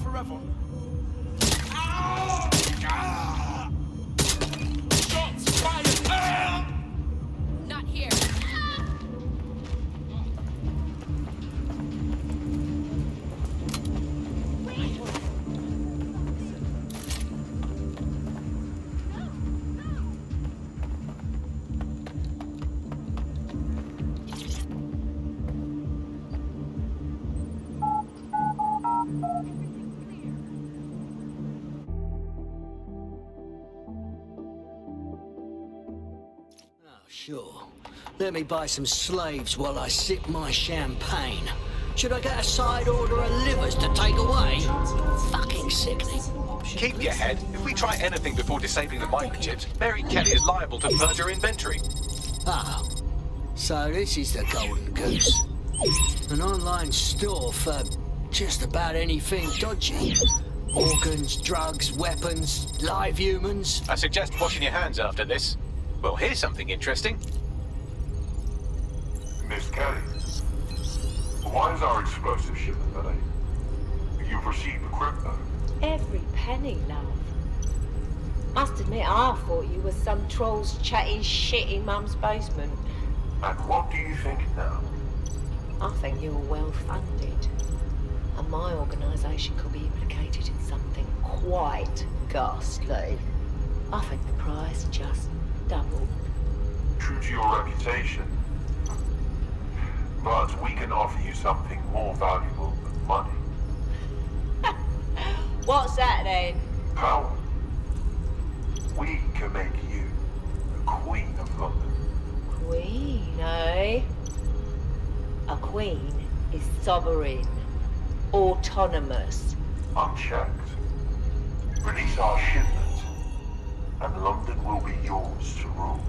forever. Shots fired! Not here. Sure. Let me buy some slaves while I sip my champagne. Should I get a side order of livers to take away? Fucking sickening. Keep your head. If we try anything before disabling the microchips, Mary Kelly is liable to purge her inventory. Oh, so this is the Golden Goose. An online store for just about anything dodgy. Organs, drugs, weapons, live humans. I suggest washing your hands after this. Well, here's something interesting. Miss Kelly, why is our explosive shipment delayed? You've received the crypto. Every penny, love. Must admit, I thought you were some trolls chatting shit in Mum's basement. And what do you think now? I think you're well funded. And my organisation could be implicated in something quite ghastly. I think the price just doubled. True to your reputation. But we can offer you something more valuable than money. What's that then? Power. We can make you the Queen of London. Queen, eh? A queen is sovereign, autonomous. Unchecked. Release our shipment, and London will be yours to rule.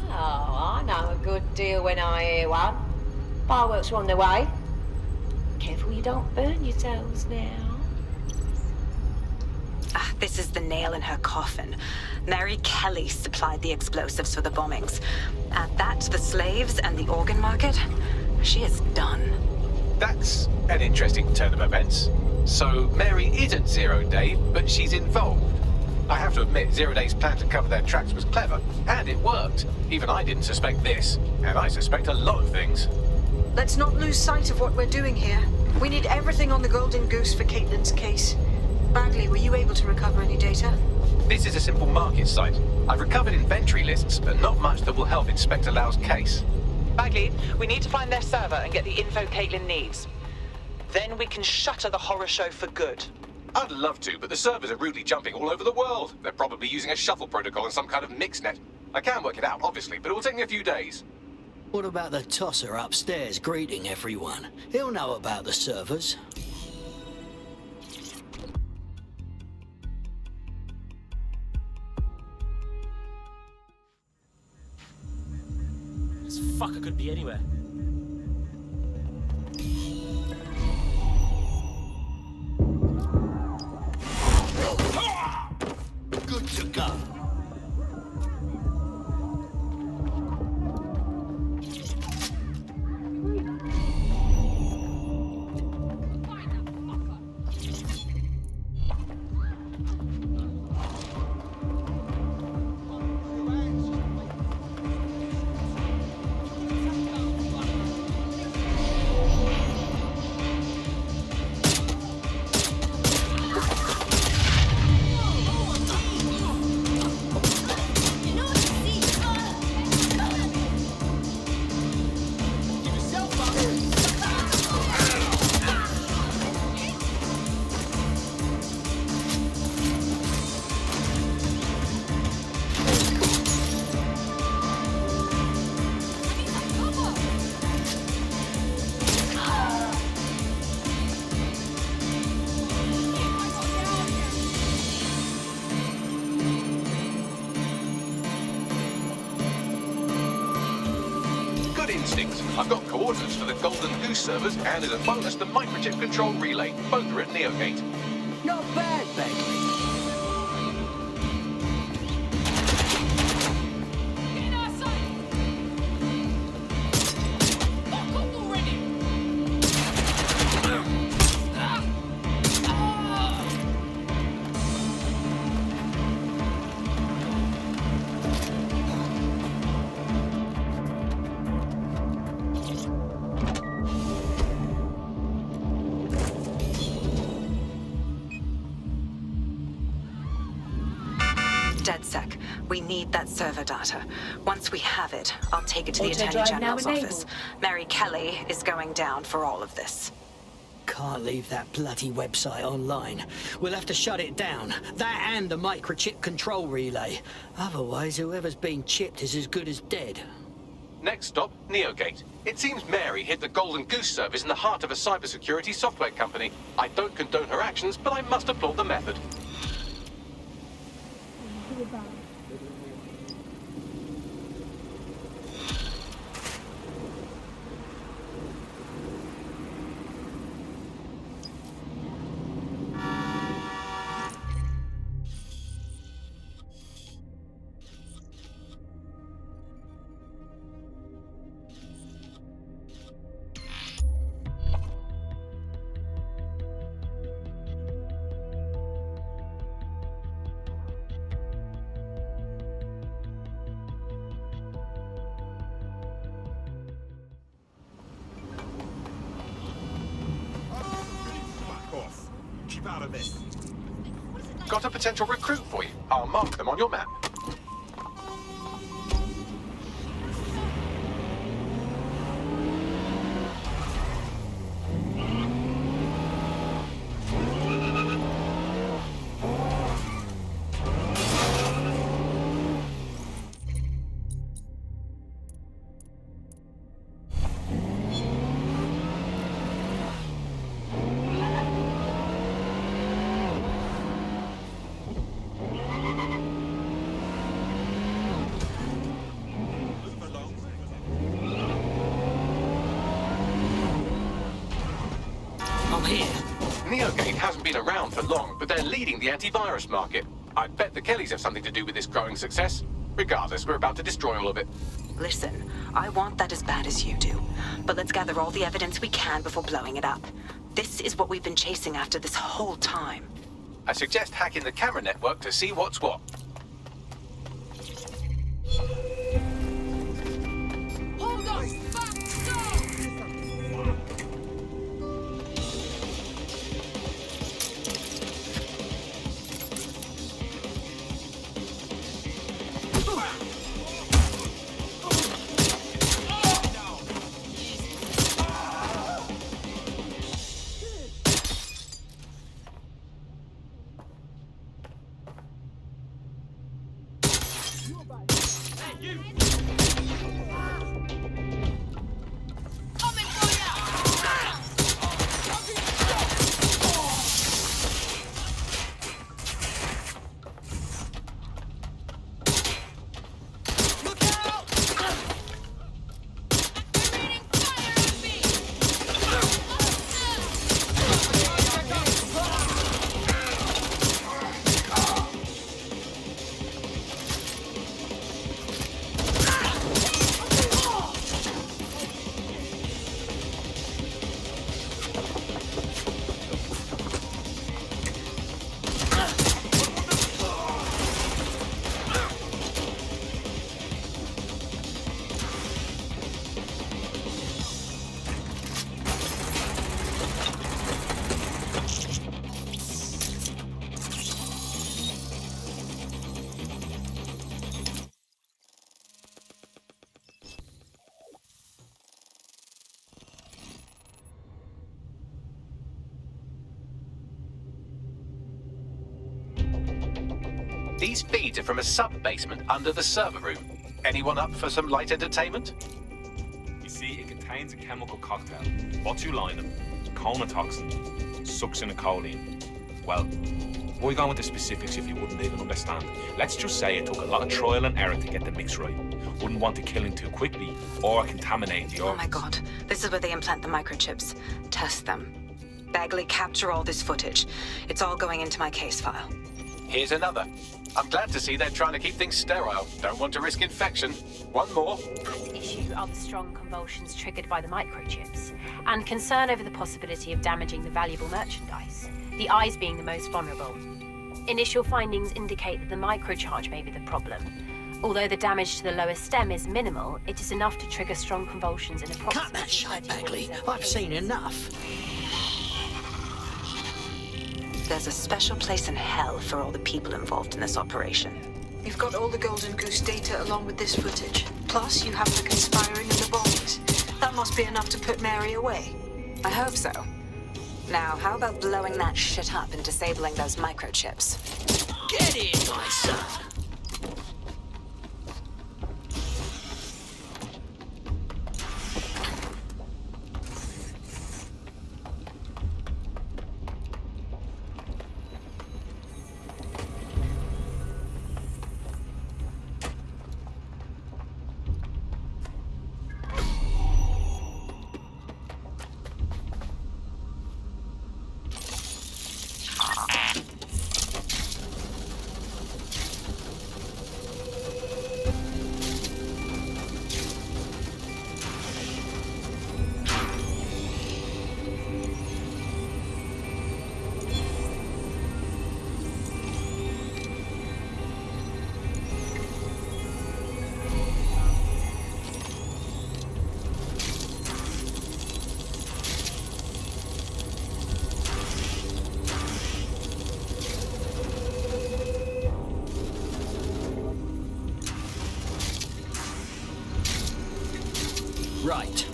Oh, I know a good deal when I hear one. Fireworks are on their way. Careful you don't burn yourselves now. This is the nail in her coffin. Mary Kelly supplied the explosives for the bombings. Add that to the slaves and the organ market, she is done. That's an interesting turn of events. So Mary isn't Zero Day, but she's involved. I have to admit, Zero Day's plan to cover their tracks was clever, and it worked. Even I didn't suspect this, and I suspect a lot of things. Let's not lose sight of what we're doing here. We need everything on the Golden Goose for Caitlin's case. Bagley, were you able to recover any data? This is a simple market site. I've recovered inventory lists, but not much that will help Inspector Lau's case. Bagley, we need to find their server and get the info Caitlin needs. Then we can shutter the horror show for good. I'd love to, but the servers are rudely jumping all over the world. They're probably using a shuffle protocol and some kind of mixnet. I can work it out, obviously, but it will take me a few days. What about the tosser upstairs greeting everyone? He'll know about the servers. This fucker could be anywhere. Good to go. I've got coordinates for the Golden Goose servers, and as a bonus, the microchip control relay. Both are at Neogate. Not bad, Bagley. Get our sight! Fuck off already! DedSec. We need that server data. Once we have it, I'll take it to the Auto Attorney drive General's now office. Mary Kelly is going down for all of this. Can't leave that bloody website online. We'll have to shut it down. That and the microchip control relay. Otherwise, whoever's been chipped is as good as dead. Next stop, Neogate. It seems Mary hid the Golden Goose service in the heart of a cybersecurity software company. I don't condone her actions, but I must applaud the method. Out of this. Got a potential recruit for you. I'll mark them on your map. Neogate hasn't been around for long, but they're leading the antivirus market. I bet the Kellys have something to do with this growing success. Regardless, we're about to destroy all of it. Listen, I want that as bad as you do. But let's gather all the evidence we can before blowing it up. This is what we've been chasing after this whole time. I suggest hacking the camera network to see what's what. Hold on! Back! Go! These feeds are from a sub-basement under the server room. Anyone up for some light entertainment? You see, it contains a chemical cocktail. Botulinum, conotoxin, succinylcholine. Well, why go into specifics if you wouldn't even understand? Let's just say it took a lot of trial and error to get the mix right. Wouldn't want to kill him too quickly or contaminate the organs. Oh my god, this is where they implant the microchips. Test them. Bagley, capture all this footage. It's all going into my case file. Here's another. I'm glad to see they're trying to keep things sterile. Don't want to risk infection. One more. At issue are the strong convulsions triggered by the microchips, and concern over the possibility of damaging the valuable merchandise, the eyes being the most vulnerable. Initial findings indicate that the microcharge may be the problem. Although the damage to the lower stem is minimal, it is enough to trigger strong convulsions in approximately Cut that shite, 30 Bagley. minutes. I've seen enough. There's a special place in hell for all the people involved in this operation. You've got all the Golden Goose data along with this footage. Plus, you have the conspiring and the bombings. That must be enough to put Mary away. I hope so. Now, how about blowing that shit up and disabling those microchips? Get in, my son. Right.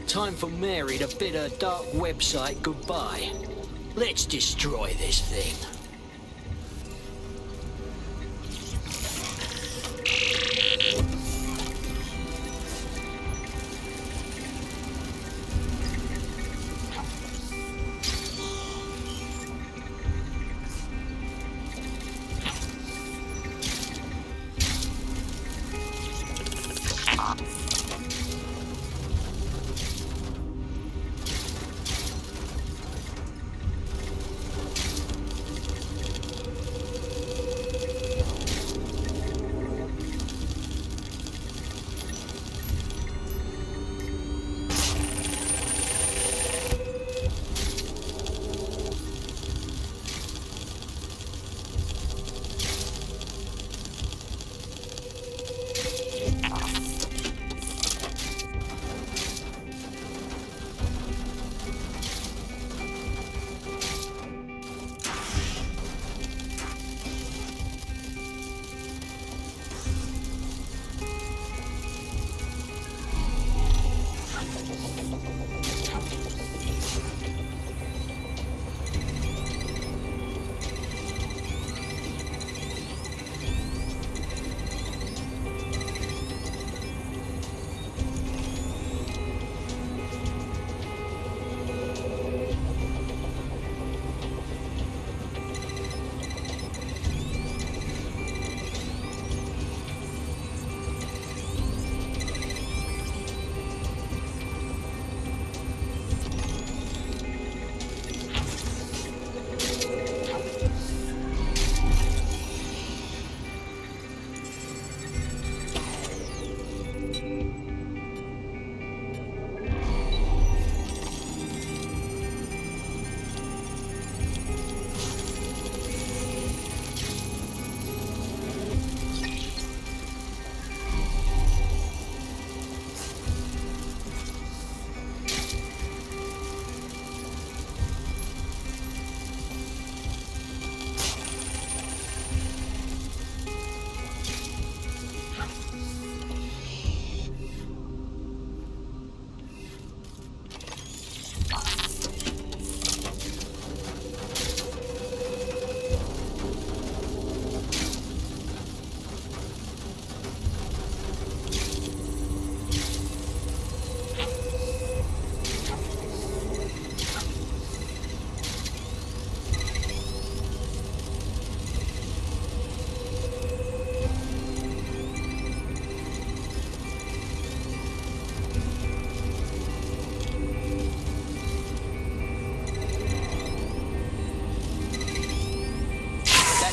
Time for Mary to bid her dark website goodbye. Let's destroy this thing.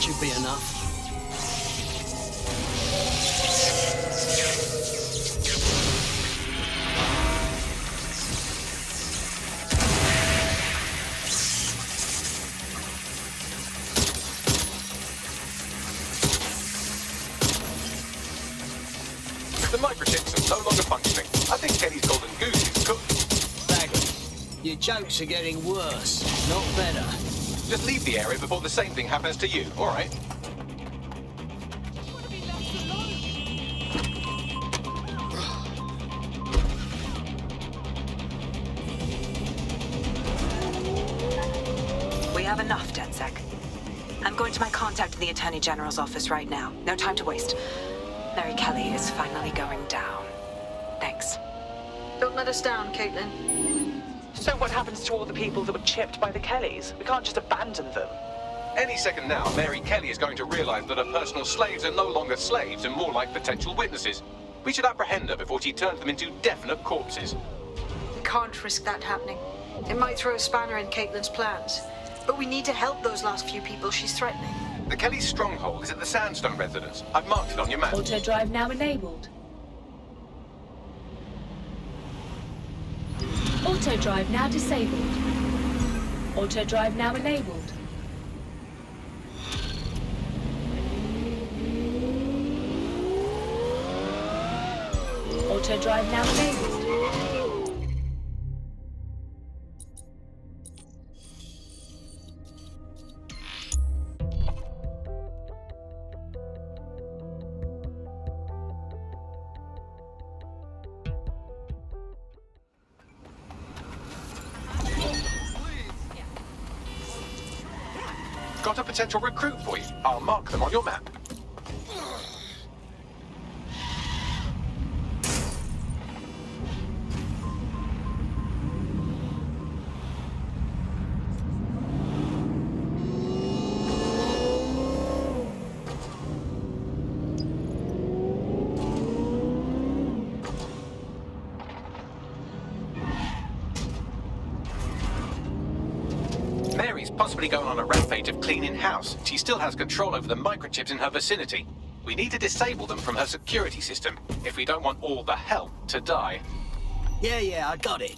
Should be enough. The microchips are no longer functioning. I think Kenny's golden goose is cooked. Bagley, your jokes are getting worse, not better. Just leave the area before the same thing happens to you, all right? Want to be have enough, DedSec. I'm going to my contact in the Attorney General's office right now. No time to waste. Mary Kelly is finally going down. Thanks. Don't let us down, Caitlin. So what happens to all the people that were chipped by the Kellys? We can't just abandon them. Any second now, Mary Kelly is going to realize that her personal slaves are no longer slaves and more like potential witnesses. We should apprehend her before she turns them into definite corpses. We can't risk that happening. It might throw a spanner in Caitlin's plans. But we need to help those last few people she's threatening. The Kelly's stronghold is at the Sandstone residence. I've marked it on your map. Auto drive now enabled. Auto drive now disabled. Auto drive now enabled. Auto drive now enabled. Got a potential recruit for you. I'll mark them on your map. Mary's possibly going on a rampage of cleaning house. She still has control over the microchips in her vicinity. We need to disable them from her security system if we don't want all the help to die. Yeah, I got it.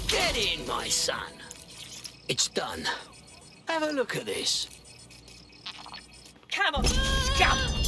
Get in, my son. It's done. Have a look at this. Come on, come!